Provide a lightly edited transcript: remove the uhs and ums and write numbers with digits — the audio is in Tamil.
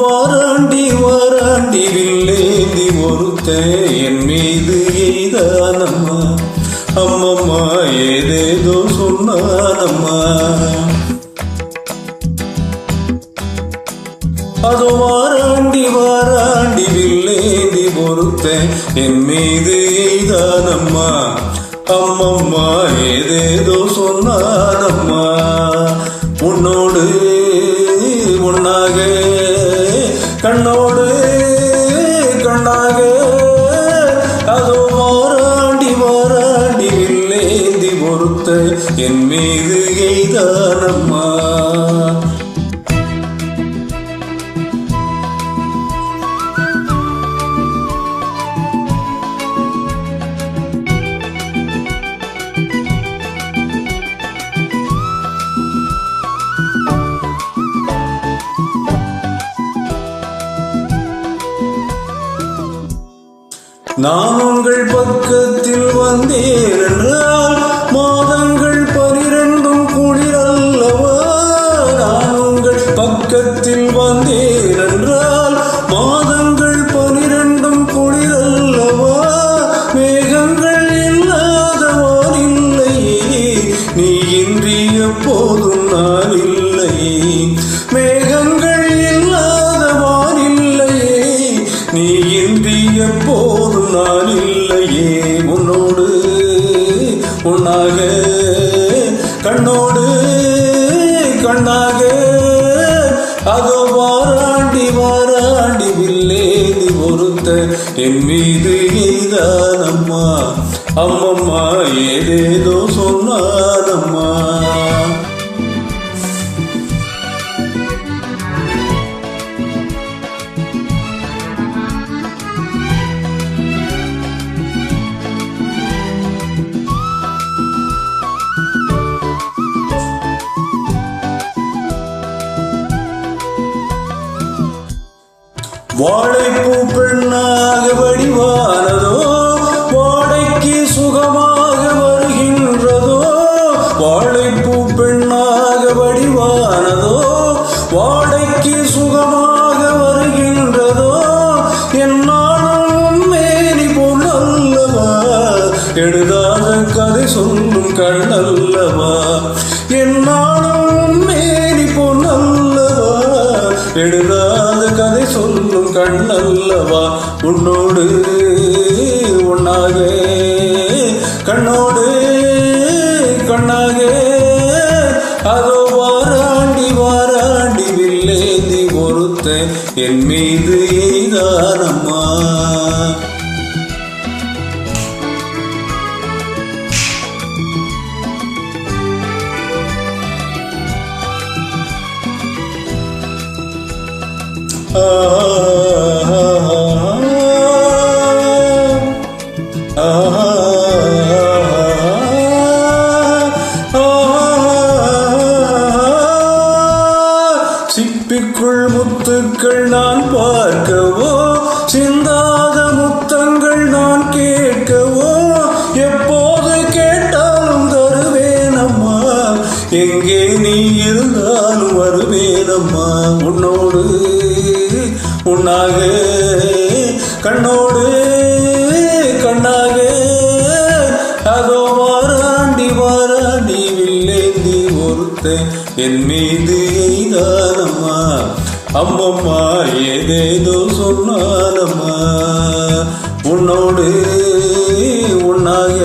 வாராண்டி வாராண்டி வில்லேந்தி ஒருத்தன் என் மீது எய்தானம்மா. அம்மம்மா ஏதேதோ சொன்னானம்மா. அதோ வாராண்டி வாராண்டி வில்லேந்தி ஒருத்தன் என் மீது எய்தானம்மா. அம்மம்மா ஏதேதோ சொன்னானம்மா. உன்னோடு உன்னாக கண்ணோடு கண்ணாக அதோ வாராண்டி வாராண்டி வில்லேந்தி ஒருத்தன் என் மீது எய்தானம்மா. நான் உங்கள் பக்கத்தில் வந்தேன் என்றால் மாதங்கள் 12 குளிரல்லவா. நான் உங்கள் பக்கத்தில் வந்தேன் என்றால் மாதங்கள் 12 குளிரல்லவா. மேகங்கள் இல்லாத வானில்லையே, நீ இன்றி எப்போதும் நான் இல்லையே. மேகங்கள் இல்லாத வானில்லையே, நீ இன்றி எப்போதும் நான் இல்லையே. உன்னோடு உன்னாக கண்ணோடு கண்ணாக அதோ வாராண்டி வாராண்டி வில்லேந்தி ஒருத்தன் என் மீது எய்தானம்மா. அம்மம்மா ஏதேதோ சொன்னானம்மா. வாழைப்பூ பெண்ணாக வடிவானதோ, வாடைக்கு சுகமாக வருகின்றதோ. வாழைப்பூ பெண்ணாக வடிவானதோ, வாடைக்கு சுகமாக வருகின்றதோ. என்னாலும் மேனி போல் அல்லவா, எழுதாத கதை சொல்லும் கண்ணல்லவா. என்னாலும் மேனி போல் அல்லவா, எழுதாத கதை சொல்லும் கண்ணல்லவா. உன்னோடு உன்னாக கண்ணோடு கண்ணாக அதோ வாராண்டி வாராண்டி வில்லேந்தி ஒருத்தன் என் மீது எய்தானம்மா. சிப்பிக்குள் முத்துக்கள் நான் பார்க்கவோ, சிந்தாத முத்தங்கள் நான் கேட்கவோ. எப்போது கேட்டாலும் தருவேனம்மா, எங்கே நீ இருந்தாலும் வருவேனம்மா. உன்னோடு உன்னாக கண்ணோடு கண்ணாக அதோ வாராண்டி வாராண்டி வில்லேந்தி ஒருத்தன் என் மீது எய்தானம்மா. அம்மம்மா ஏதேதோ சொன்னானம்மா. உன்னோடு உன்னாக